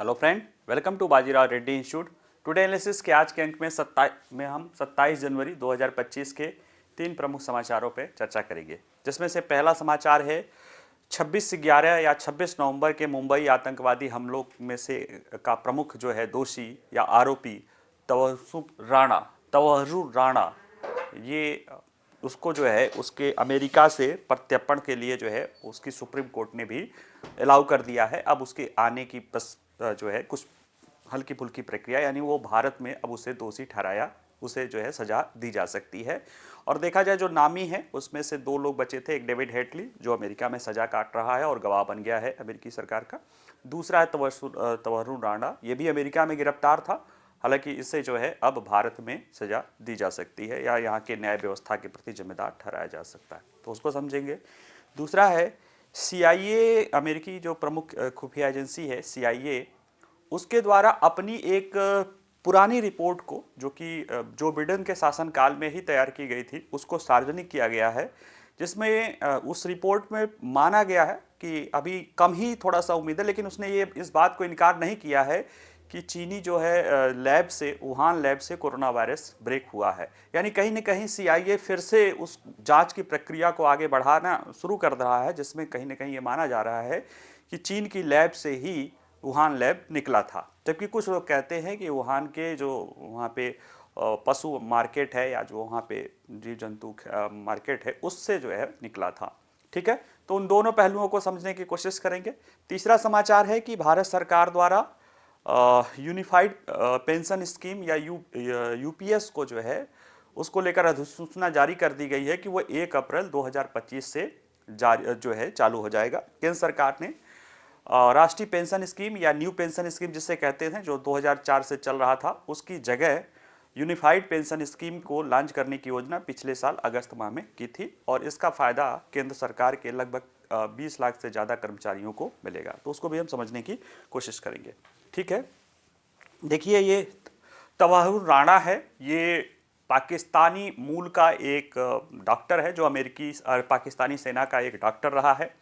Hello friend, welcome to Bajirao Reddy institute. Today analysis के आज के अंक में हम 27 जनवरी 2025 के 3 प्रमुख समाचारों पर चर्चा करेंगे, जिसमें से पहला समाचार है 26/11 या 26 नवंबर के मुंबई आतंकवादी हमलों में से का प्रमुख जो है दोषी या आरोपी तवर्रुर राणा, ये उसको जो है उसके अमेरिका से प्रत्यर्पण के लिए जो है उसकी सुप्रीम कोर्ट ने भी अलाउ कर दिया है। अब उसके आने की जो है कुछ हल्की फुल्की प्रक्रिया, यानी वो भारत में अब उसे दोषी ठहराया, उसे जो है सजा दी जा सकती है। और देखा जाए जो नामी है उसमें से 2 लोग बचे थे, एक डेविड हेडली जो अमेरिका में सजा काट रहा है और गवाह बन गया है अमेरिकी सरकार का, दूसरा है तवर्रुर राणा, ये भी अमेरिका में गिरफ्तार था, हालांकि इससे जो है अब भारत में सजा दी जा सकती है या यहाँ के न्याय व्यवस्था के प्रति जिम्मेदार ठहराया जा सकता है, तो उसको समझेंगे। दूसरा है CIA, अमेरिकी जो प्रमुख खुफिया एजेंसी है CIA, उसके द्वारा अपनी एक पुरानी रिपोर्ट को जो कि जो बिडेन के शासनकाल में ही तैयार की गई थी उसको सार्वजनिक किया गया है, जिसमें उस रिपोर्ट में माना गया है कि अभी कम ही थोड़ा सा उम्मीद है, लेकिन उसने ये इस बात को इनकार नहीं किया है कि चीनी जो है लैब से, वुहान लैब से कोरोना वायरस ब्रेक हुआ है। यानी कहीं न कहीं CIA फिर से उस जांच की प्रक्रिया को आगे बढ़ाना शुरू कर रहा है, जिसमें कहीं न कहीं ये माना जा रहा है कि चीन की लैब से ही वुहान लैब निकला था। जबकि कुछ लोग कहते हैं कि वुहान के जो वहाँ पे पशु मार्केट है या जो वहाँ पे जीव जंतु मार्केट है उससे जो है निकला था। ठीक है, तो उन दोनों पहलुओं को समझने की कोशिश करेंगे। तीसरा समाचार है कि भारत सरकार द्वारा यूनिफाइड पेंशन स्कीम या UPS को जो है उसको लेकर अधिसूचना जारी कर दी गई है कि वो 1 अप्रैल 2025 से जारी जो है चालू हो जाएगा। केंद्र सरकार ने राष्ट्रीय पेंशन स्कीम या न्यू पेंशन स्कीम जिसे कहते हैं, जो 2004 से चल रहा था, उसकी जगह यूनिफाइड पेंशन स्कीम को लॉन्च करने की योजना पिछले साल अगस्त माह में की थी और इसका फायदा केंद्र सरकार के लगभग 20 लाख से ज़्यादा कर्मचारियों को मिलेगा, तो उसको भी हम समझने की कोशिश करेंगे। ठीक है, देखिए ये तवर्रुर राणा है, ये पाकिस्तानी मूल का एक डॉक्टर है जो अमेरिकी पाकिस्तानी सेना का एक डॉक्टर रहा है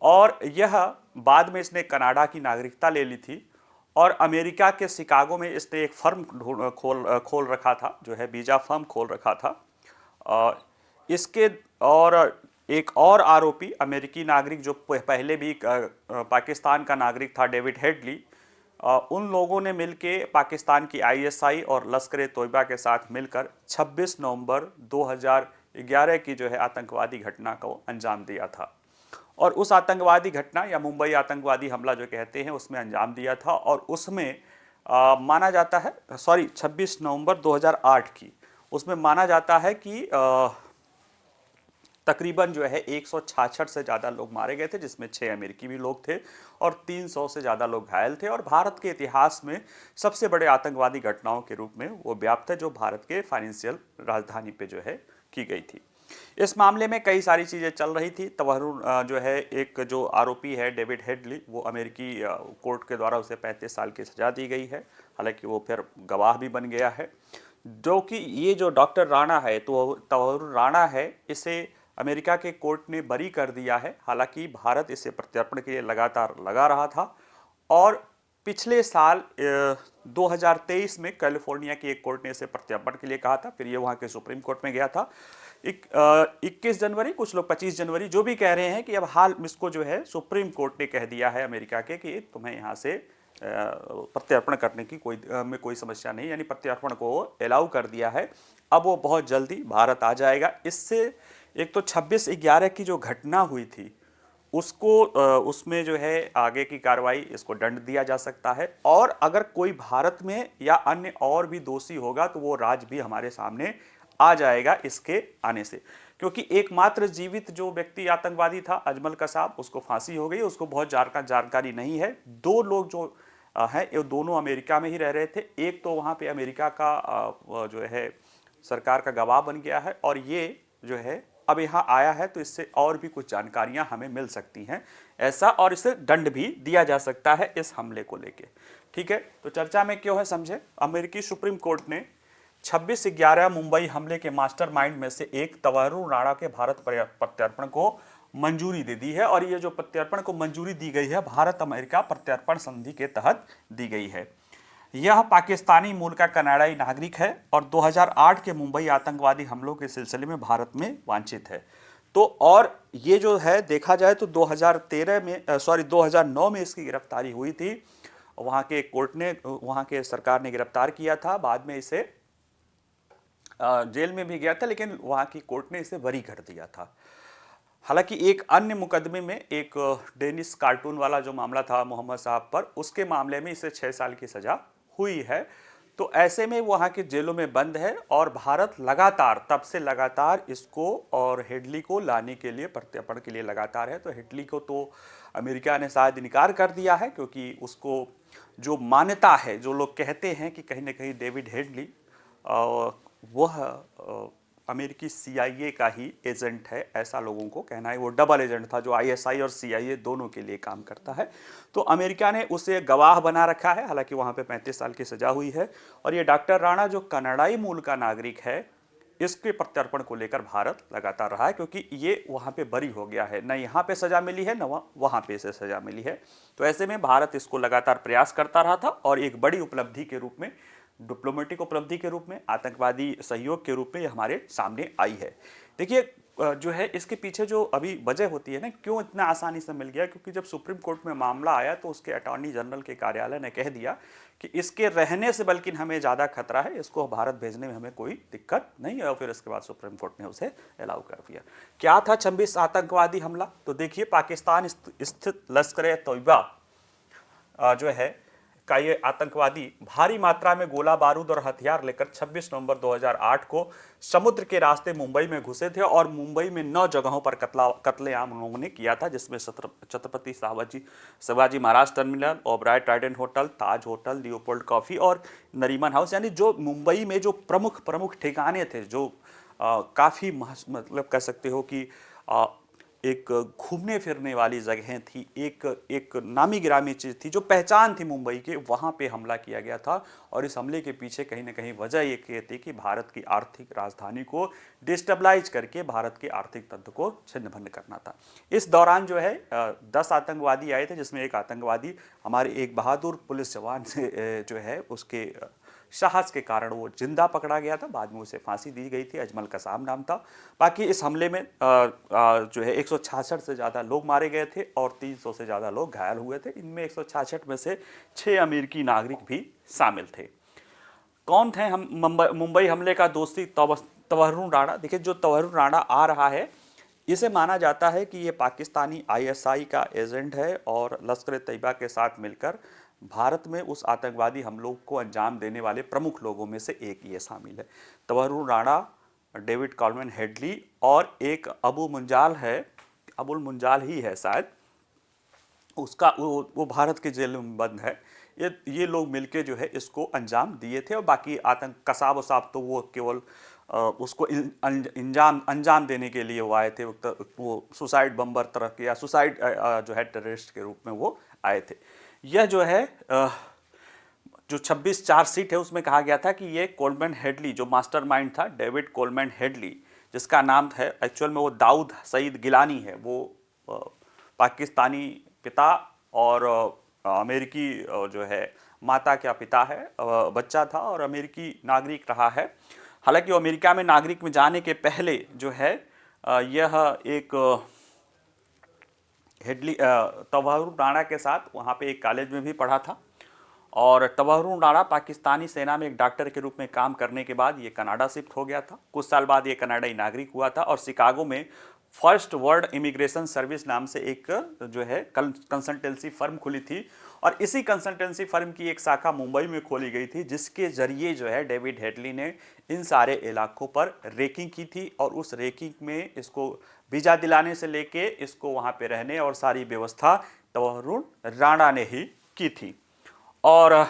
और यह बाद में इसने कनाडा की नागरिकता ले ली थी और अमेरिका के शिकागो में इसने एक फर्म खोल रखा था, जो है वीजा फर्म खोल रखा था। इसके और एक और आरोपी अमेरिकी नागरिक जो पहले भी पाकिस्तान का नागरिक था, डेविड हेडली, उन लोगों ने मिलके पाकिस्तान की ISI और लश्कर-ए-तोयबा के साथ मिलकर 26 नवंबर 2011 की जो है आतंकवादी घटना को अंजाम दिया था और उस आतंकवादी घटना या मुंबई आतंकवादी हमला जो कहते हैं उसमें अंजाम दिया था और उसमें माना जाता है 26 नवंबर 2008 की, उसमें माना जाता है कि तकरीबन जो है 166 से ज़्यादा लोग मारे गए थे, जिसमें 6 अमेरिकी भी लोग थे और 300 से ज़्यादा लोग घायल थे और भारत के इतिहास में सबसे बड़े आतंकवादी घटनाओं के रूप में वो व्याप्त है, जो भारत के फाइनेंशियल राजधानी पे जो है की गई थी। इस मामले में कई सारी चीज़ें चल रही थी। तवर्रुर जो है एक जो आरोपी है डेविड हेडली, वो अमेरिकी कोर्ट के द्वारा उसे 35 साल की सज़ा दी गई है, हालांकि वो फिर गवाह भी बन गया है। जो कि ये जो डॉक्टर राणा है, तो तवर्रुर राणा है, इसे अमेरिका के कोर्ट ने बरी कर दिया है, हालांकि भारत इसे प्रत्यर्पण के लिए लगातार लगा रहा था और पिछले साल 2023 में कैलिफोर्निया की एक कोर्ट ने इसे प्रत्यर्पण के लिए कहा था, फिर ये वहाँ के सुप्रीम कोर्ट में गया था। 21 जनवरी, कुछ लोग 25 जनवरी जो भी कह रहे हैं कि अब हाल इसको जो है सुप्रीम कोर्ट ने कह दिया है अमेरिका के कि तुम्हें यहाँ से प्रत्यर्पण करने की कोई समस्या नहीं, यानी प्रत्यर्पण को अलाउ कर दिया है। अब वो बहुत जल्दी भारत आ जाएगा। इससे एक तो 26/11 की जो घटना हुई थी उसको उसमें जो है आगे की कार्रवाई, इसको दंड दिया जा सकता है और अगर कोई भारत में या अन्य और भी दोषी होगा तो वो राज भी हमारे सामने आ जाएगा इसके आने से, क्योंकि एकमात्र जीवित जो व्यक्ति आतंकवादी था अजमल कसाब, उसको फांसी हो गई, उसको बहुत जानकारी नहीं है। 2 लोग जो हैं ये दोनों अमेरिका में ही रह रहे थे, एक तो वहाँ पे अमेरिका का जो है सरकार का गवाह बन गया है और ये जो है अब यहाँ आया है, तो इससे और भी कुछ जानकारियां हमें मिल सकती हैं ऐसा, और इसे दंड भी दिया जा सकता है इस हमले को लेके। ठीक है, तो चर्चा में क्यों है समझे। अमेरिकी सुप्रीम कोर्ट ने 26/11 मुंबई हमले के मास्टरमाइंड में से एक तवर्रुर राणा के भारत प्रत्यर्पण को मंजूरी दे दी है और ये जो प्रत्यर्पण को मंजूरी दी गई है भारत अमेरिका प्रत्यर्पण संधि के तहत दी गई है। यह पाकिस्तानी मूल का कनाडाई नागरिक है और 2008 के मुंबई आतंकवादी हमलों के सिलसिले में भारत में वांछित है। तो और ये जो है देखा जाए तो 2009 में इसकी गिरफ्तारी हुई थी। वहाँ के कोर्ट ने, वहाँ के सरकार ने गिरफ्तार किया था, बाद में इसे जेल में भी गया था, लेकिन वहाँ की कोर्ट ने इसे बरी कर दिया था। हालांकि एक अन्य मुकदमे में, एक डेनिस कार्टून वाला जो मामला था मोहम्मद साहब पर, उसके मामले में इसे 6 साल की सजा हुई है। तो ऐसे में वहाँ के जेलों में बंद है और भारत लगातार, तब से लगातार इसको और हेडली को लाने के लिए, प्रत्यर्पण के लिए लगातार है। तो हेडली को तो अमेरिका ने शायद इनकार कर दिया है, क्योंकि उसको जो मान्यता है, जो लोग कहते हैं कि कहीं ना कहीं डेविड हेडली वह अमेरिकी CIA का ही एजेंट है, ऐसा लोगों को कहना है। वो डबल एजेंट था जो ISI और CIA दोनों के लिए काम करता है। तो अमेरिका ने उसे गवाह बना रखा है, हालांकि वहाँ पे 35 साल की सजा हुई है। और ये डॉक्टर राणा जो कनाडाई मूल का नागरिक है, इसके प्रत्यर्पण को लेकर भारत लगातार रहा है, क्योंकि ये वहाँ पे बरी हो गया है, न यहाँ पे सजा मिली है, न वहाँ पे इसे सजा मिली है। तो ऐसे में भारत इसको लगातार प्रयास करता रहा था और एक बड़ी उपलब्धि के रूप में, डिप्लोमेटिक उपलब्धि के रूप में, आतंकवादी सहयोग के रूप में ये हमारे सामने आई है। देखिए जो है इसके पीछे जो अभी वजह होती है ना, क्यों इतना आसानी से मिल गया, क्योंकि जब सुप्रीम कोर्ट में मामला आया तो उसके अटॉर्नी जनरल के कार्यालय ने कह दिया कि इसके रहने से बल्कि हमें ज़्यादा खतरा है, इसको भारत भेजने में हमें कोई दिक्कत नहीं है। और फिर इसके बाद सुप्रीम कोर्ट ने उसे अलाउ कर दिया। क्या था 26 आतंकवादी हमला? तो देखिए, पाकिस्तान स्थित लश्कर-ए-तोयबा जो है का ये आतंकवादी भारी मात्रा में गोला बारूद और हथियार लेकर 26 नवंबर 2008 को समुद्र के रास्ते मुंबई में घुसे थे और मुंबई में 9 जगहों पर कत्लेआम उन लोगों ने किया था, जिसमें Chhatrapati Shivaji Maharaj terminal, Oberoi Trident hotel, ताज होटल, लियोपोल्ड कॉफी और नरीमन हाउस, यानी जो मुंबई में जो प्रमुख ठिकाने थे, जो काफ़ी मतलब कह सकते हो कि एक घूमने फिरने वाली जगहें थी, एक नामी गिरामी चीज़ थी, जो पहचान थी मुंबई के, वहाँ पे हमला किया गया था। और इस हमले के पीछे कहीं ना कहीं वजह ये थी कि भारत की आर्थिक राजधानी को डिस्टेबलाइज करके भारत के आर्थिक तंत्र को छिन्न भिन्न करना था। इस दौरान जो है 10 आतंकवादी आए थे, जिसमें एक आतंकवादी हमारे एक बहादुर पुलिस जवान से जो है उसके साहस के कारण वो जिंदा पकड़ा गया था, बाद में उसे फांसी दी गई थी, अजमल कसाम नाम था। बाकी इस हमले में जो है 166 से ज़्यादा लोग मारे गए थे और 300 से ज़्यादा लोग घायल हुए थे। इनमें 166 में से 6 अमेरिकी नागरिक भी शामिल थे। कौन थे हम मुंबई हमले का दोषी? तवर्रुण राणा। देखिए, जो तवर्रुण राणा आ रहा है, इसे माना जाता है कि ये पाकिस्तानी ISI का एजेंट है और लश्कर-ए-तैयबा के साथ मिलकर भारत में उस आतंकवादी हमलों को अंजाम देने वाले प्रमुख लोगों में से एक ये शामिल है। तवर्रुण राणा, डेविड कोलमैन हेडली और एक अबू मुंजाल है, अबुल मुंजाल ही है शायद, उसका वो भारत के जेल में बंद है। ये लोग मिलके जो है इसको अंजाम दिए थे और बाकी आतंक कसाब वसाब तो वो केवल उसको अंजाम देने के लिए वो आए थे। वो सुसाइड बम्बर तरह के या सुसाइड जो है टेररिस्ट के रूप में वो आए थे। यह जो है जो 26 चार्जशीट है उसमें कहा गया था कि ये कोलमैन हेडली जो मास्टरमाइंड था, डेविड कोलमैन हेडली, जिसका नाम है एक्चुअल में वो दाऊद सईद गिलानी है, वो पाकिस्तानी पिता और अमेरिकी जो है माता का पिता है, बच्चा था और अमेरिकी नागरिक रहा है। हालांकि वो अमेरिका में नागरिक में जाने के पहले जो है यह एक हेडली तवर्रुण राणा के साथ वहाँ पे एक कॉलेज में भी पढ़ा था और तवर्रुण राणा पाकिस्तानी सेना में एक डॉक्टर के रूप में काम करने के बाद ये कनाडा शिफ्ट हो गया था। कुछ साल बाद ये कनाडाई नागरिक हुआ था और शिकागो में फर्स्ट वर्ल्ड इमिग्रेशन सर्विस नाम से एक जो है कंसल्टेंसी फर्म खुली थी और इसी कंसल्टेंसी फर्म की एक शाखा मुंबई में खोली गई थी, जिसके जरिए जो है डेविड हेडली ने इन सारे इलाकों पर रेकिंग की थी और उस रेकिंग में इसको वीज़ा दिलाने से लेके इसको वहाँ पे रहने और सारी व्यवस्था तवर्रुण राणा ने ही की थी। और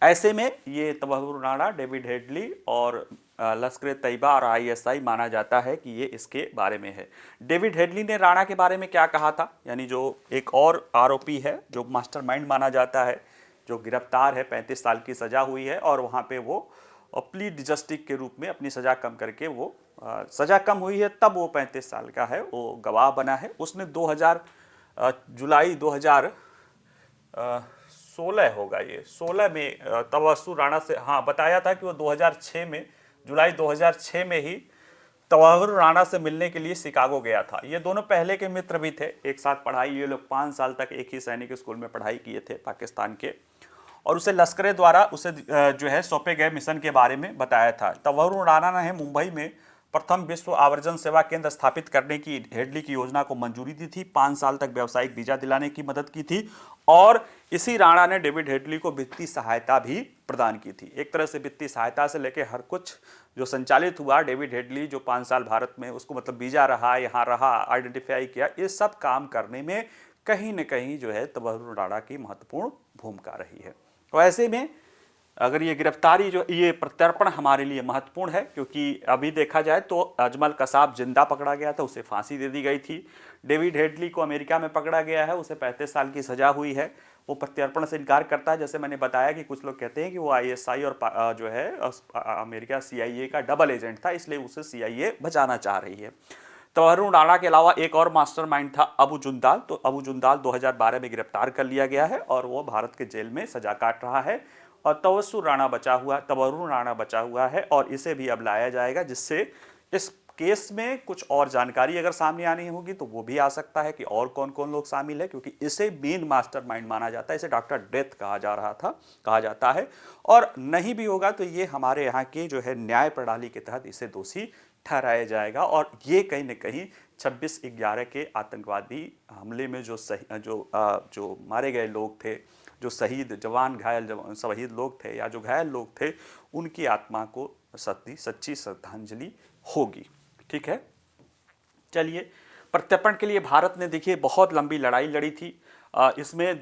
ऐसे में ये तवर्रुण राणा, डेविड हेडली और लश्कर-ए-तैयबा और ISI माना जाता है कि ये इसके बारे में है। डेविड हेडली ने राणा के बारे में क्या कहा था, यानी जो एक और आरोपी है जो मास्टरमाइंड माना जाता है, जो गिरफ्तार है, 35 साल की सज़ा हुई है और वहाँ पे वो प्लीड जस्टिस के रूप में अपनी सज़ा कम करके वो सजा कम हुई है तब वो 35 साल का है, वो गवाह बना है। उसने 2000 जुलाई 2016 होगा ये, 16 में तवस्सुर राणा से, हाँ बताया था कि वो 2006 में, जुलाई 2006 में ही तवस्सुर राणा से मिलने के लिए शिकागो गया था। ये दोनों पहले के मित्र भी थे, एक साथ पढ़ाई, ये लोग 5 साल तक एक ही सैनिक स्कूल में पढ़ाई किए थे पाकिस्तान के। और उसे लश्कर द्वारा उसे जो है सौंपे गए मिशन के बारे में बताया था। तवस्सुर राणा ने मुंबई में प्रथम विश्व आवर्जन सेवा केंद्र स्थापित करने की हेडली की योजना को मंजूरी दी थी, 5 साल तक व्यावसायिक वीजा दिलाने की मदद की थी, और इसी राणा ने डेविड हेडली को वित्तीय सहायता भी प्रदान की थी। एक तरह से वित्तीय सहायता से लेकर हर कुछ जो संचालित हुआ, डेविड हेडली जो 5 साल भारत में, उसको मतलब वीजा रहा, यहाँ रहा, आइडेंटिफाई किया, ये सब काम करने में कहीं न कहीं जो है तवस्सुर राणा की महत्वपूर्ण भूमिका रही है। तो ऐसे में अगर ये गिरफ्तारी जो, ये प्रत्यर्पण हमारे लिए महत्वपूर्ण है, क्योंकि अभी देखा जाए तो अजमल कसाब जिंदा पकड़ा गया था, उसे फांसी दे दी गई थी। डेविड हेडली को अमेरिका में पकड़ा गया है, उसे 35 साल की सजा हुई है। वो प्रत्यर्पण से इनकार करता है। जैसे मैंने बताया कि कुछ लोग कहते हैं कि वो आईएसआई और जो है अमेरिका CIA का डबल एजेंट था, इसलिए उसे CIA बचाना चाह रही है। तवस्सुर राणा के अलावा एक और मास्टरमाइंड था अबू जुंदाल। तो अबू जुंदाल 2012 में गिरफ्तार कर लिया गया है और वो भारत के जेल में सजा काट रहा है, और तवस्सुर राणा बचा हुआ है, और इसे भी अब लाया जाएगा, जिससे इस केस में कुछ और जानकारी अगर सामने आनी होगी तो वो भी आ सकता है कि और कौन कौन लोग शामिल है, क्योंकि इसे मेन मास्टरमाइंड माना जाता है, इसे डॉक्टर डेथ कहा जाता है। और नहीं भी होगा तो ये हमारे यहाँ के जो है न्याय प्रणाली के तहत इसे दोषी ठहराया जाएगा, और ये कहीं न कहीं 26/11 के आतंकवादी हमले में जो मारे गए लोग थे, जो शहीद शहीद लोग थे या जो घायल लोग थे, उनकी आत्मा को सच्ची श्रद्धांजलि होगी। ठीक है, चलिए, प्रत्यर्पण के लिए भारत ने देखिए बहुत लंबी लड़ाई लड़ी थी। इसमें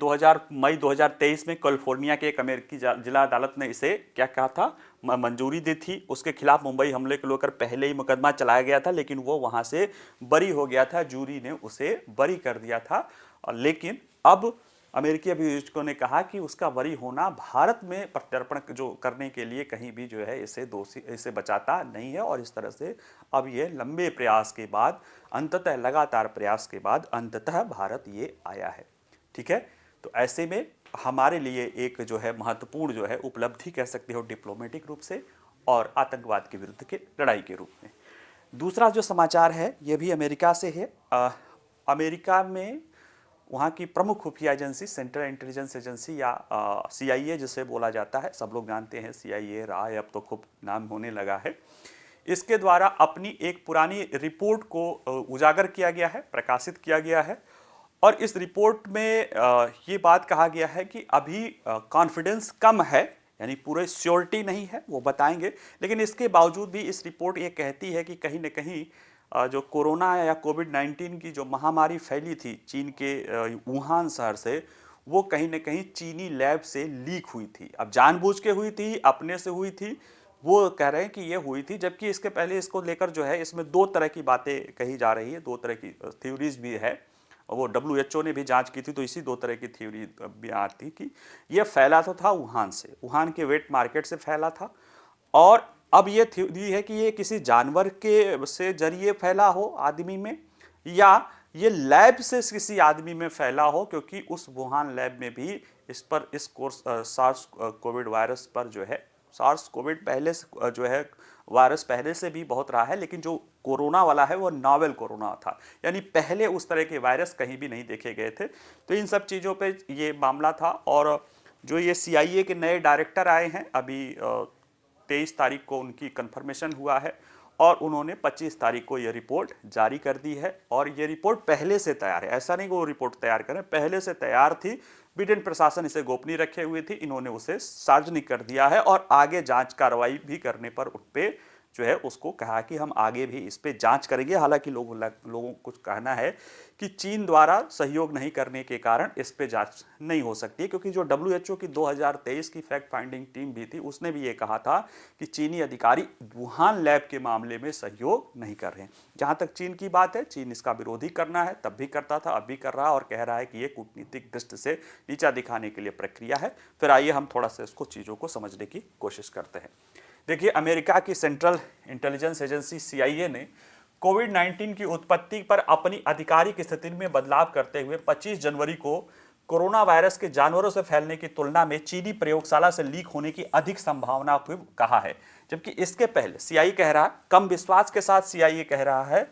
मई 2023 में कैलिफोर्निया के एक अमेरिकी जिला अदालत ने इसे क्या कहा था, मंजूरी दी थी। उसके खिलाफ मुंबई हमले को लेकर पहले ही मुकदमा चलाया गया था, लेकिन वो वहां से बरी हो गया था, जूरी ने उसे बरी कर दिया था। लेकिन अब अमेरिकी अभियोजकों ने कहा कि उसका बरी होना भारत में प्रत्यर्पण जो करने के लिए कहीं भी जो है इसे बचाता नहीं है, और इस तरह से अब ये लंबे प्रयास के बाद, अंततः लगातार प्रयास के बाद अंततः भारत ये आया है। ठीक है, तो ऐसे में हमारे लिए एक जो है महत्वपूर्ण जो है उपलब्धि कह सकते हो डिप्लोमेटिक रूप से, और आतंकवाद के विरुद्ध के लड़ाई के रूप में। दूसरा जो समाचार है ये भी अमेरिका से है। अमेरिका में वहाँ की प्रमुख खुफिया एजेंसी, सेंट्रल इंटेलिजेंस एजेंसी या CIA जिसे बोला जाता है, सब लोग जानते हैं CIA, राय, अब तो खूब नाम होने लगा है। इसके द्वारा अपनी एक पुरानी रिपोर्ट को उजागर किया गया है, प्रकाशित किया गया है, और इस रिपोर्ट में ये बात कहा गया है कि अभी कॉन्फिडेंस कम है, यानी पूरे श्योरिटी नहीं है, वो बताएंगे, लेकिन इसके बावजूद भी इस रिपोर्ट ये कहती है कि कहीं न कहीं जो कोरोना या कोविड-19 की जो महामारी फैली थी चीन के वुहान शहर से, वो कहीं न कहीं चीनी लैब से लीक हुई थी। अब जानबूझ के हुई थी, अपने से हुई थी, वो कह रहे हैं कि ये हुई थी, जबकि इसके पहले इसको लेकर जो है इसमें 2 तरह की बातें कही जा रही है, 2 तरह की थ्योरीज भी है। वो WHO ने भी जांच की थी, तो इसी 2 तरह की थ्योरी भी आती कि ये फैला तो था वुहान से, वुहान के वेट मार्केट से फैला था, और अब ये थ्योरी है कि ये किसी जानवर के से जरिए फैला हो आदमी में, या ये लैब से किसी आदमी में फैला हो, क्योंकि उस वुहान लैब में भी इस कोर्स सार्स कोविड वायरस पर जो है, सार्स कोविड पहले से जो है वायरस पहले से भी बहुत रहा है, लेकिन जो कोरोना वाला है वो नोवेल कोरोना था, यानी पहले उस तरह के वायरस कहीं भी नहीं देखे गए थे। तो इन सब चीज़ों पे ये मामला था, और जो ये CIA के नए डायरेक्टर आए हैं, अभी 23 तारीख को उनकी कंफर्मेशन हुआ है, और उन्होंने 25 तारीख को ये रिपोर्ट जारी कर दी है, और ये रिपोर्ट पहले से तैयार है, ऐसा नहीं कि वो रिपोर्ट तैयार करें, पहले से तैयार थी। बिडेन प्रशासन इसे गोपनीय रखे हुए थी, इन्होंने उसे सार्वजनिक कर दिया है, और आगे जांच कार्रवाई भी करने पर उन पे जो है उसको कहा कि हम आगे भी इस पे जांच करेंगे। हालांकि लोगों को कहना है कि चीन द्वारा सहयोग नहीं करने के कारण इस पे जांच नहीं हो सकती है, क्योंकि जो WHO की 2023 की फैक्ट फाइंडिंग टीम भी थी, उसने भी ये कहा था कि चीनी अधिकारी वुहान लैब के मामले में सहयोग नहीं कर रहे हैं। जहां तक चीन की बात है, चीन इसका विरोधी करना है, तब भी करता था, अब भी कर रहा है, और कह रहा है कि ये कूटनीतिक दृष्टि से नीचा दिखाने के लिए प्रक्रिया है। फिर आइए हम थोड़ा सा इसको चीज़ों को समझने की कोशिश करते हैं। देखिए, अमेरिका की सेंट्रल इंटेलिजेंस एजेंसी CIA ने कोविड-19 की उत्पत्ति पर अपनी आधिकारिक स्थिति में बदलाव करते हुए 25 जनवरी को कोरोना वायरस के जानवरों से फैलने की तुलना में चीनी प्रयोगशाला से लीक होने की अधिक संभावना को कहा है। जबकि इसके पहले CIA कह रहा, कम विश्वास के साथ CIA कह रहा है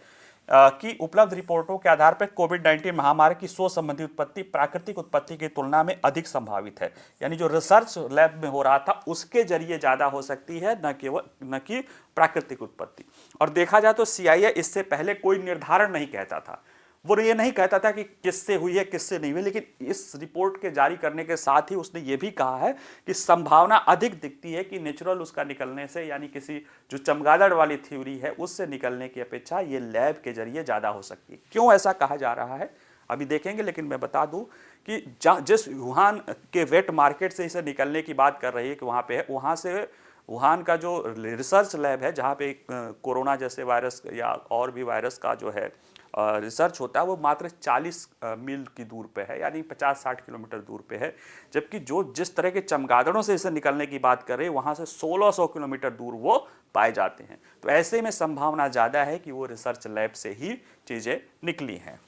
कि उपलब्ध रिपोर्टों के आधार पर कोविड-19 महामारी की सोच संबंधी उत्पत्ति प्राकृतिक उत्पत्ति की तुलना में अधिक संभावित है। यानी जो रिसर्च लैब में हो रहा था उसके जरिए ज्यादा हो सकती है, न कि प्राकृतिक उत्पत्ति। और देखा जाए तो CIA इससे पहले कोई निर्धारण नहीं कहता था, वो ये नहीं कहता था कि किससे हुई है किससे नहीं हुई, लेकिन इस रिपोर्ट के जारी करने के साथ ही उसने ये भी कहा है कि संभावना अधिक दिखती है कि नेचुरल उसका निकलने से, यानी किसी जो चमगादड़ वाली थ्योरी है उससे निकलने की अपेक्षा ये लैब के जरिए ज़्यादा हो सकती है। क्यों ऐसा कहा जा रहा है अभी देखेंगे, लेकिन मैं बता दूं कि जिस वुहान के वेट मार्केट से इसे निकलने की बात कर रही है कि वहाँ पे है, वहाँ से वुहान का जो रिसर्च लैब है जहाँ पे कोरोना जैसे वायरस या और भी वायरस का जो है रिसर्च होता है, वो मात्र 40 मील की दूर पे है, यानी 50-60 किलोमीटर दूर पे है। जबकि जो जिस तरह के चमगादड़ों से इसे निकलने की बात कर रहे हैं वहाँ से 1600 किलोमीटर दूर वो पाए जाते हैं। तो ऐसे में संभावना ज़्यादा है कि वो रिसर्च लैब से ही चीज़ें निकली हैं।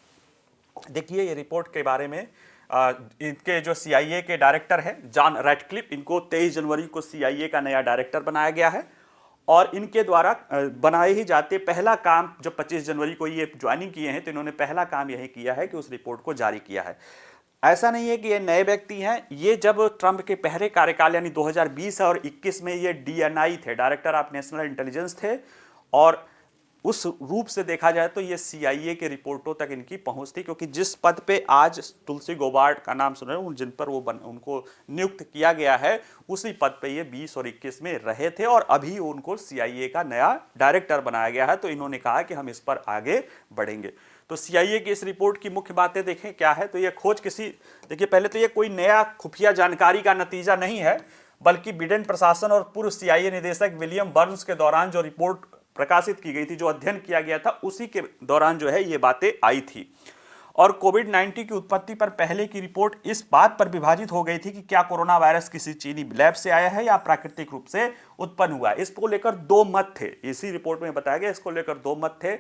देखिए, ये रिपोर्ट के बारे में इनके जो CIA के डायरेक्टर हैं जॉन रैटक्लिफ, इनको 23 जनवरी को CIA का नया डायरेक्टर बनाया गया है और इनके द्वारा बनाए ही जाते पहला काम, जब 25 जनवरी को ये ज्वाइनिंग किए हैं तो इन्होंने पहला काम यही किया है कि उस रिपोर्ट को जारी किया है। ऐसा नहीं है कि ये नए व्यक्ति हैं, ये जब ट्रंप के पहले कार्यकाल यानी 2020 और 21 में ये DNI थे, डायरेक्टर ऑफ नेशनल इंटेलिजेंस थे, और उस रूप से देखा जाए तो ये CIA के रिपोर्टों तक इनकी पहुंच थी, क्योंकि जिस पद पे आज तुलसी गौबार्ड का नाम सुन रहे हैं, जिन पर उनको नियुक्त किया गया है, उसी पद पे ये 20 और 21 में रहे थे और अभी उनको CIA का नया डायरेक्टर बनाया गया है। तो इन्होंने कहा कि हम इस पर आगे बढ़ेंगे। तो CIA की इस रिपोर्ट की मुख्य बातें देखें क्या है, तो ये खोज देखिए पहले तो ये कोई नया खुफिया जानकारी का नतीजा नहीं है, बल्कि बिडेन प्रशासन और पूर्व CIA निदेशक विलियम बर्न्स के दौरान जो रिपोर्ट प्रकाशित की गई थी, जो अध्ययन किया गया था, उसी के दौरान जो है ये बातें आई थी। और कोविड-19 की उत्पत्ति पर पहले की रिपोर्ट इस बात पर विभाजित हो गई थी कि क्या कोरोना वायरस किसी चीनी लैब से आया है या प्राकृतिक रूप से उत्पन्न हुआ है। इसको लेकर दो मत थे, इसी रिपोर्ट में बताया गया, इसको लेकर दो मत थे।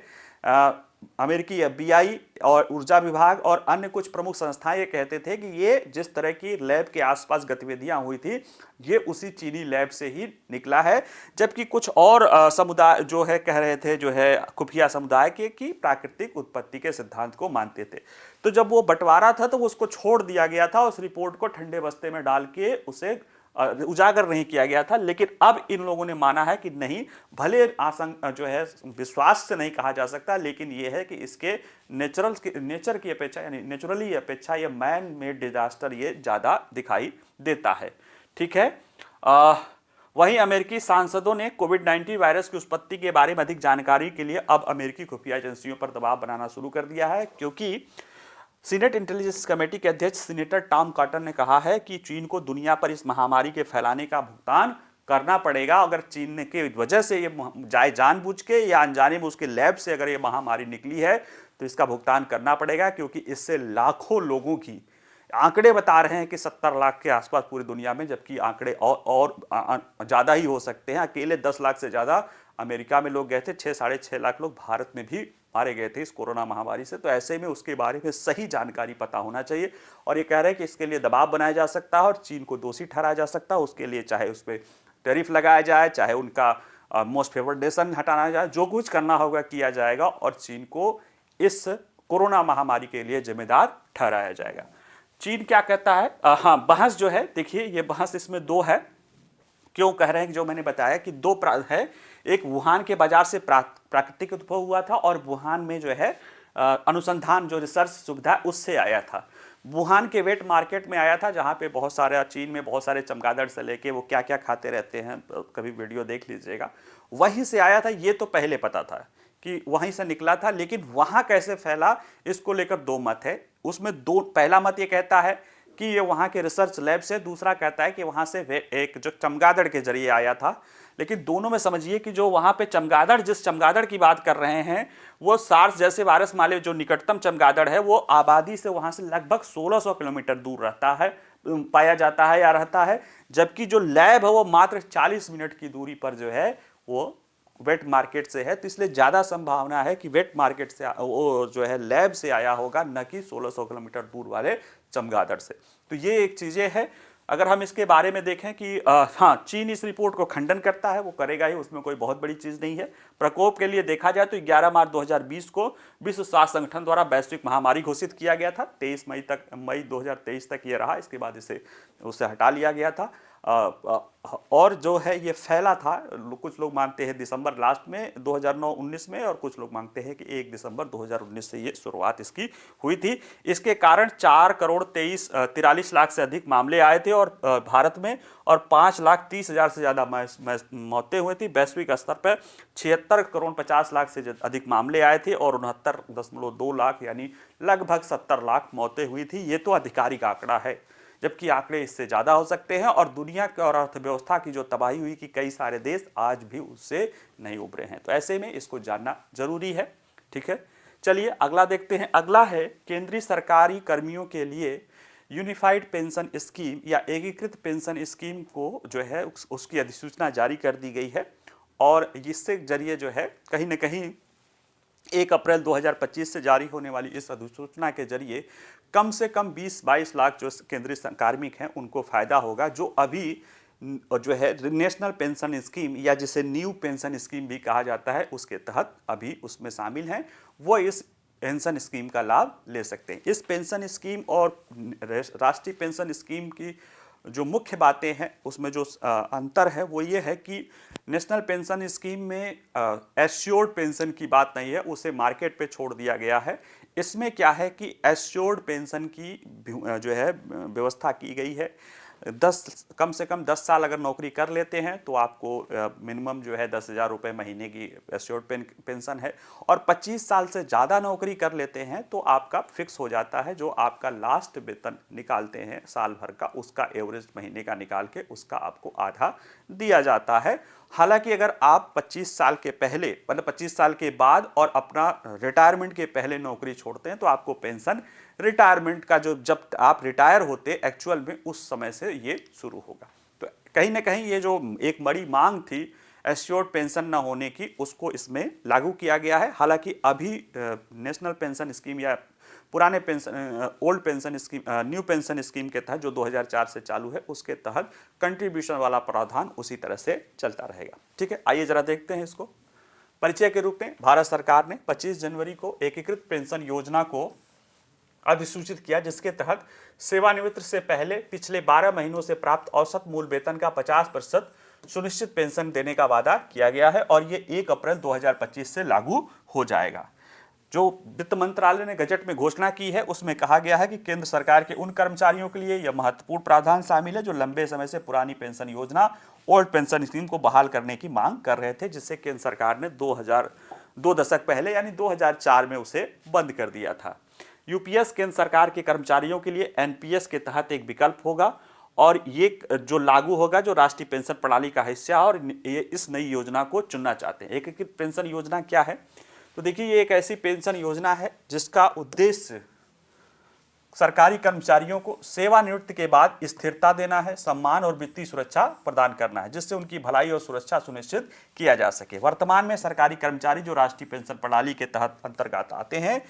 अमेरिकी FBI और ऊर्जा विभाग और अन्य कुछ प्रमुख संस्थाएं ये कहते थे कि ये जिस तरह की लैब के आसपास गतिविधियां हुई थी ये उसी चीनी लैब से ही निकला है, जबकि कुछ और समुदाय जो है कह रहे थे, जो है खुफिया समुदाय के, कि प्राकृतिक उत्पत्ति के सिद्धांत को मानते थे। तो जब वो बंटवारा था तो उसको छोड़ दिया गया था, उस रिपोर्ट को ठंडे बस्ते में डाल के उसे उजागर नहीं किया गया था। लेकिन अब इन लोगों ने माना है कि नहीं, भले जो है विश्वास से नहीं कहा जा सकता, लेकिन यह है कि इसके नेचर की अपेक्षा, यानी नेचुरली अपेक्षा ये मैन मेड डिजास्टर ये ज़्यादा दिखाई देता है। ठीक है। वहीं अमेरिकी सांसदों ने कोविड-19 वायरस की उत्पत्ति के बारे में अधिक जानकारी के लिए अब अमेरिकी खुफिया एजेंसियों पर दबाव बनाना शुरू कर दिया है, क्योंकि सीनेट इंटेलिजेंस कमेटी के अध्यक्ष सीनेटर टॉम कॉटन ने कहा है कि चीन को दुनिया पर इस महामारी के फैलाने का भुगतान करना पड़ेगा। अगर चीन के वजह से ये जानबूझ के या अनजाने में उसके लैब से अगर ये महामारी निकली है तो इसका भुगतान करना पड़ेगा, क्योंकि इससे लाखों लोगों की, आंकड़े बता रहे हैं कि 70 लाख के आसपास पूरी दुनिया में, जबकि आंकड़े और ज़्यादा ही हो सकते हैं। अकेले 10 लाख से ज़्यादा अमेरिका में लोग गए थे, 6-6.5 लाख लोग भारत में भी मारे गए थे इस कोरोना महामारी से। तो ऐसे में उसके बारे में सही जानकारी पता होना चाहिए, और ये कह रहे हैं कि इसके लिए दबाव बनाया जा सकता है और चीन को दोषी ठहराया जा सकता है। उसके लिए चाहे उस पर टैरिफ लगाया जाए, चाहे उनका मोस्ट फेवर्ड नेशन हटाना जाए, जो कुछ करना होगा किया जाएगा और चीन को इस कोरोना महामारी के लिए जिम्मेदार ठहराया जाएगा। चीन क्या कहता है? हाँ, बहस जो है, देखिए ये बहस इसमें दो है। क्यों कह रहे हैं कि जो मैंने बताया कि दो है, एक वुहान के बाजार से प्राकृतिक उद्भव हुआ था और वुहान में जो है अनुसंधान जो रिसर्च सुविधा उससे आया था। वुहान के वेट मार्केट में आया था, जहाँ पे बहुत सारे, चीन में बहुत सारे चमगादड़ से लेके वो क्या क्या खाते रहते हैं, कभी वीडियो देख लीजिएगा, वहीं से आया था। ये तो पहले पता था कि वहीं से निकला था, लेकिन वहाँ कैसे फैला इसको लेकर दो मत है। उसमें पहला मत ये कहता है कि ये वहाँ के रिसर्च लैब से, दूसरा कहता है कि वहाँ से एक जो चमगादड़ के जरिए आया था। लेकिन दोनों में समझिए कि जो वहाँ पे चमगादड़, जिस चमगादड़ की बात कर रहे हैं, वो सार्स जैसे वायरस वाले जो निकटतम चमगादड़ है, वो आबादी से वहाँ से लगभग 1600 किलोमीटर दूर रहता है। पाया जाता है या रहता है, जबकि जो लैब है वो मात्र 40 मिनट की दूरी पर जो है वो वेट मार्केट से है। तो इसलिए ज़्यादा संभावना है कि वेट मार्केट से वो जो है लैब से आया होगा, न कि 1600 किलोमीटर दूर वाले चमगादड़ से। तो ये एक चीज़ें हैं। अगर हम इसके बारे में देखें कि हाँ, चीन इस रिपोर्ट को खंडन करता है, वो करेगा ही, उसमें कोई बहुत बड़ी चीज़ नहीं है। प्रकोप के लिए देखा जाए तो 11 मार्च 2020 को विश्व स्वास्थ्य संगठन द्वारा वैश्विक महामारी घोषित किया गया था। 23 मई 2023 तक ये रहा, इसके बाद इसे उससे हटा लिया गया था। और जो है ये फैला था, कुछ लोग मानते हैं दिसंबर लास्ट में 2009-19 में, और कुछ लोग मानते हैं कि 1 दिसंबर 2019 से ये शुरुआत इसकी हुई थी। इसके कारण 4,43 लाख से अधिक मामले आए थे और भारत में, और 5,30,000 से ज़्यादा मौतें हुई थी। वैश्विक स्तर पर 76,50,00,000 से अधिक मामले आए थे और 69.2 लाख यानी लगभग 70 लाख मौतें हुई थी। ये तो आधिकारिक आंकड़ा है, जबकि आंकड़े इससे ज़्यादा हो सकते हैं। और दुनिया की और अर्थव्यवस्था की जो तबाही हुई कि कई सारे देश आज भी उससे नहीं उभरे हैं। तो ऐसे में इसको जानना जरूरी है। ठीक है, चलिए अगला देखते हैं। अगला है केंद्रीय सरकारी कर्मियों के लिए यूनिफाइड पेंशन स्कीम या एकीकृत पेंशन स्कीम को जो है उसकी अधिसूचना जारी कर दी गई है। और इससे जरिए जो है कहीं ना कहीं 1 अप्रैल 2025 से जारी होने वाली इस अधिसूचना के जरिए कम से कम 20-22 लाख जो केंद्रीय कार्मिक हैं उनको फायदा होगा, जो अभी जो है नेशनल पेंशन स्कीम या जिसे न्यू पेंशन स्कीम भी कहा जाता है उसके तहत अभी उसमें शामिल हैं, वो इस पेंशन स्कीम का लाभ ले सकते हैं। इस पेंशन स्कीम और राष्ट्रीय पेंशन स्कीम की जो मुख्य बातें हैं उसमें जो अंतर है वो ये है कि नेशनल पेंशन स्कीम में एश्योर्ड पेंशन की बात नहीं है, उसे मार्केट पे छोड़ दिया गया है। इसमें क्या है कि एश्योर्ड पेंशन की जो है व्यवस्था की गई है। कम से कम 10 साल अगर नौकरी कर लेते हैं तो आपको मिनिमम जो है 10,000 रुपये महीने की एश्योर्ड पेंशन है, और 25 साल से ज़्यादा नौकरी कर लेते हैं तो आपका फिक्स हो जाता है, जो आपका लास्ट वेतन निकालते हैं साल भर का उसका एवरेज महीने का निकाल के उसका आपको आधा दिया जाता है। हालांकि अगर आप 25 साल के पहले मतलब 25 साल के बाद और अपना रिटायरमेंट के पहले नौकरी छोड़ते हैं तो आपको पेंशन रिटायरमेंट का जो जब आप रिटायर होते एक्चुअल में उस समय से ये शुरू होगा। तो कहीं ना कहीं ये जो एक बड़ी मांग थी एश्योर्ड पेंशन न होने की, उसको इसमें लागू किया गया है। हालांकि अभी नेशनल पेंशन स्कीम या पुराने pension old pension scheme new pension scheme के तहत जो 2004 से चालू है उसके तहत कंट्रीब्यूशन वाला प्रावधान उसी तरह से चलता रहेगा। ठीक है, आइए जरा देखते हैं इसको। परिचय के रूप में भारत सरकार ने 25 जनवरी को एकीकृत पेंशन योजना को अधिसूचित किया, जिसके तहत सेवानिवृत्ति से पहले पिछले 12 महीनों से प्राप्त औसत मूल वेतन का 50% सुनिश्चित पेंशन देने का वादा किया गया है और ये 1 अप्रैल 2025 से लागू हो जाएगा। जो वित्त मंत्रालय ने गजट में घोषणा की है उसमें कहा गया है कि केंद्र सरकार के उन कर्मचारियों के लिए यह महत्वपूर्ण प्रावधान शामिल है जो लंबे समय से पुरानी पेंशन योजना ओल्ड पेंशन स्कीम को बहाल करने की मांग कर रहे थे, जिससे केंद्र सरकार ने 2 दशक पहले यानी 2004 में उसे बंद कर दिया था। यूपीएस केंद्र सरकार के कर्मचारियों के लिए एनपीएस के तहत एक विकल्प होगा और ये जो लागू होगा जो राष्ट्रीय पेंशन प्रणाली का हिस्सा है, और ये इस नई योजना को चुनना चाहते हैं। एकीकृत पेंशन योजना क्या है? तो देखिए, ये एक ऐसी पेंशन योजना है जिसका उद्देश्य सरकारी कर्मचारियों को सेवानिवृत्ति के बाद स्थिरता देना है, सम्मान और वित्तीय सुरक्षा प्रदान करना है, जिससे उनकी भलाई और सुरक्षा सुनिश्चित किया जा सके। वर्तमान में सरकारी कर्मचारी जो राष्ट्रीय पेंशन प्रणाली के तहत अंतर्गत आते हैं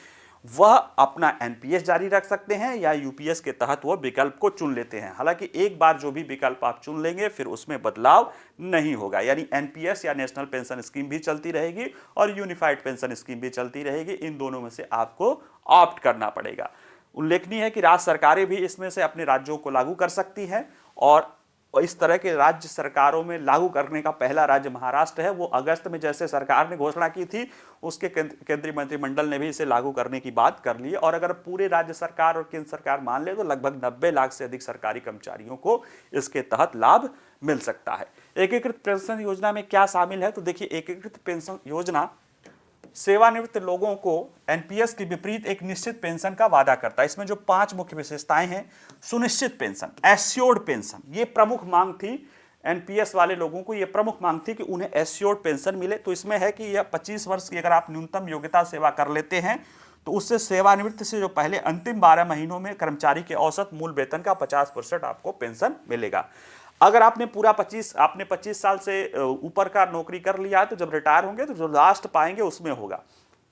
वह अपना एनपीएस जारी रख सकते हैं या यूपीएस के तहत वह विकल्प को चुन लेते हैं। हालांकि एक बार जो भी विकल्प आप चुन लेंगे फिर उसमें बदलाव नहीं होगा, यानी एनपीएस या नेशनल पेंशन स्कीम भी चलती रहेगी और यूनिफाइड पेंशन स्कीम भी चलती रहेगी। इन दोनों में से आपको ऑप्ट करना पड़ेगा। उल्लेखनीय है कि राज्य सरकारें भी इसमें से अपने राज्यों को लागू कर सकती हैं और इस तरह के राज्य सरकारों में लागू करने का पहला राज्य महाराष्ट्र है। वो अगस्त में जैसे सरकार ने घोषणा की थी उसके केंद्रीय मंत्रिमंडल ने भी इसे लागू करने की बात कर ली है और अगर पूरे राज्य सरकार और केंद्र सरकार मान ले तो लगभग 90 लाख से अधिक सरकारी कर्मचारियों को इसके तहत लाभ मिल सकता है। एकीकृत पेंशन योजना में क्या शामिल है? तो देखिए, एकीकृत पेंशन योजना सेवानिवृत्त लोगों को एनपीएस के विपरीत एक निश्चित पेंशन का वादा करता है। इसमें जो 5 मुख्य विशेषताएं हैं, सुनिश्चित पेंशन, एश्योर्ड पेंशन, ये प्रमुख मांग थी एनपीएस वाले लोगों को, ये प्रमुख मांग थी कि उन्हें एश्योर्ड पेंशन मिले। तो इसमें है कि यह 25 वर्ष की अगर आप न्यूनतम योग्यता सेवा कर लेते हैं तो उससे सेवानिवृत्ति से जो पहले अंतिम 12 महीनों में कर्मचारी के औसत मूल वेतन का 50% आपको पेंशन मिलेगा। अगर आपने 25 साल से ऊपर का नौकरी कर लिया है तो जब रिटायर होंगे तो जो लास्ट पाएंगे उसमें होगा।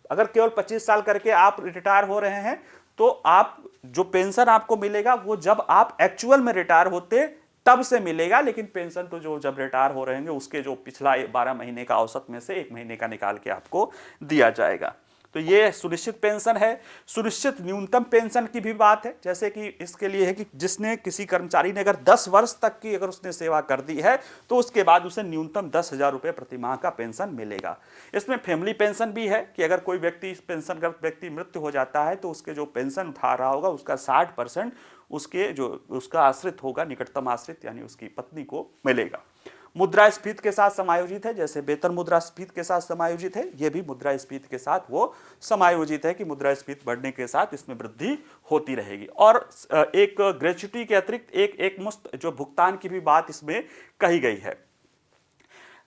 अगर केवल 25 साल करके आप रिटायर हो रहे हैं तो आप जो पेंशन आपको मिलेगा वो जब आप एक्चुअल में रिटायर होते तब से मिलेगा, लेकिन पेंशन तो जो जब रिटायर हो रहेंगे उसके जो पिछला 12 महीने का औसत में से 1 महीने का निकाल के आपको दिया जाएगा। तो ये सुनिश्चित पेंशन है। सुनिश्चित न्यूनतम पेंशन की भी बात है, जैसे कि इसके लिए है कि जिसने किसी कर्मचारी ने अगर 10 वर्ष तक की अगर उसने सेवा कर दी है तो उसके बाद उसे न्यूनतम 10,000 रुपये प्रति माह का पेंशन मिलेगा। इसमें फैमिली पेंशन भी है कि अगर कोई व्यक्ति मृत्यु हो जाता है तो उसके जो पेंशन उठा रहा होगा उसका 60% उसका आश्रित होगा, निकटतम आश्रित यानी उसकी पत्नी को मिलेगा। मुद्रास्फीति के साथ समायोजित है, जैसे वेतन मुद्रास्फीति के साथ समायोजित है, यह भी मुद्रास्फीति के साथ वो समायोजित है कि मुद्रास्फीति बढ़ने के साथ इसमें वृद्धि होती रहेगी। और एक ग्रेच्युटी के अतिरिक्त एक मुश्त जो भुगतान की भी बात इसमें कही गई है।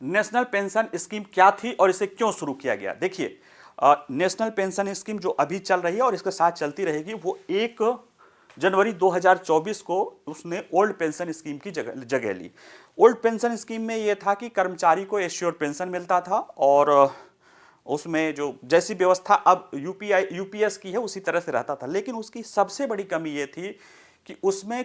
नेशनल पेंशन स्कीम क्या थी और इसे क्यों शुरू किया गया? देखिए, नेशनल पेंशन स्कीम जो अभी चल रही है और इसके साथ चलती रहेगी, वो 1 जनवरी 2024 को उसने ओल्ड पेंशन स्कीम की जगह ली। ओल्ड पेंशन स्कीम में यह था कि कर्मचारी को एश्योर्ड पेंशन मिलता था और उसमें जो जैसी व्यवस्था अब यूपीएस की है उसी तरह से रहता था, लेकिन उसकी सबसे बड़ी कमी यह थी कि उसमें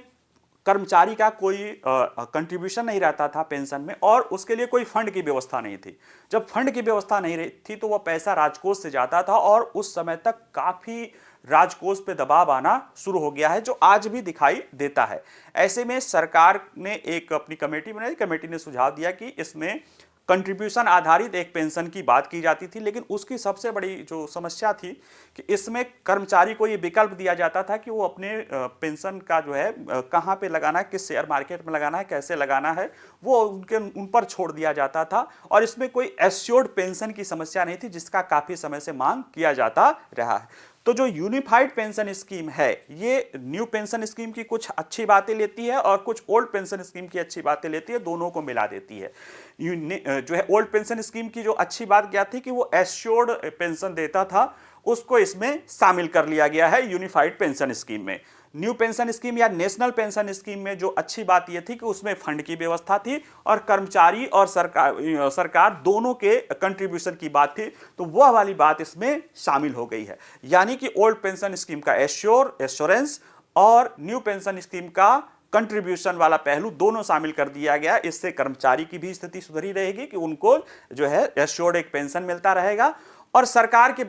कर्मचारी का कोई कंट्रीब्यूशन नहीं रहता था पेंशन में और उसके लिए कोई फंड की व्यवस्था नहीं थी। जब फंड की व्यवस्था नहीं थी तो वह पैसा राजकोष से जाता था और उस समय तक काफ़ी राजकोष पे दबाव आना शुरू हो गया है, जो आज भी दिखाई देता है। ऐसे में सरकार ने एक अपनी कमेटी बनाई, कमेटी ने सुझाव दिया कि इसमें कंट्रीब्यूशन आधारित एक पेंशन की बात की जाती थी, लेकिन उसकी सबसे बड़ी जो समस्या थी कि इसमें कर्मचारी को ये विकल्प दिया जाता था कि वो अपने पेंशन का जो है कहाँ पे लगाना है, किस शेयर मार्केट में लगाना है, कैसे लगाना है, वो उन पर छोड़ दिया जाता था और इसमें कोई एश्योर्ड पेंशन की समस्या नहीं थी, जिसका काफ़ी समय से मांग किया जाता रहा है। तो जो यूनिफाइड पेंशन स्कीम है ये न्यू पेंशन स्कीम की कुछ अच्छी बातें लेती है और कुछ ओल्ड पेंशन स्कीम की अच्छी बातें लेती है, दोनों को मिला देती है। जो है ओल्ड पेंशन स्कीम की जो अच्छी बात क्या थी कि वो एश्योर्ड पेंशन देता था, उसको इसमें शामिल कर लिया गया है यूनिफाइड पेंशन स्कीम में। न्यू पेंशन स्कीम या नेशनल पेंशन स्कीम में जो अच्छी बात यह थी कि उसमें फंड की व्यवस्था थी और कर्मचारी और सरकार दोनों के कंट्रीब्यूशन की बात थी, तो वह वाली बात इसमें शामिल हो गई है। यानी कि ओल्ड पेंशन स्कीम का एश्योरेंस और न्यू पेंशन स्कीम का कंट्रीब्यूशन वाला पहलू दोनों शामिल कर दिया गया। इससे कर्मचारी की भी स्थिति सुधरी रहेगी कि उनको जो है एश्योर्ड एक पेंशन मिलता रहेगा और सरकार के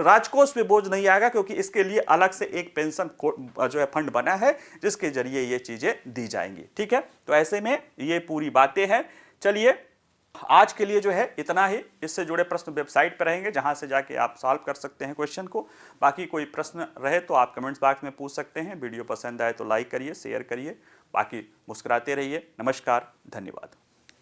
राजकोष पे बोझ नहीं आएगा, क्योंकि इसके लिए अलग से एक पेंशन जो है फंड बना है जिसके जरिए ये चीजें दी जाएंगी। ठीक है, तो ऐसे में ये पूरी बातें हैं। चलिए आज के लिए जो है इतना ही। इससे जुड़े प्रश्न वेबसाइट पर रहेंगे जहां से जाके आप सॉल्व कर सकते हैं क्वेश्चन को। बाकी कोई प्रश्न रहे तो आप कमेंट्स बॉक्स में पूछ सकते हैं। वीडियो पसंद आए तो लाइक करिए, शेयर करिए। बाकी मुस्कुराते रहिए। नमस्कार, धन्यवाद।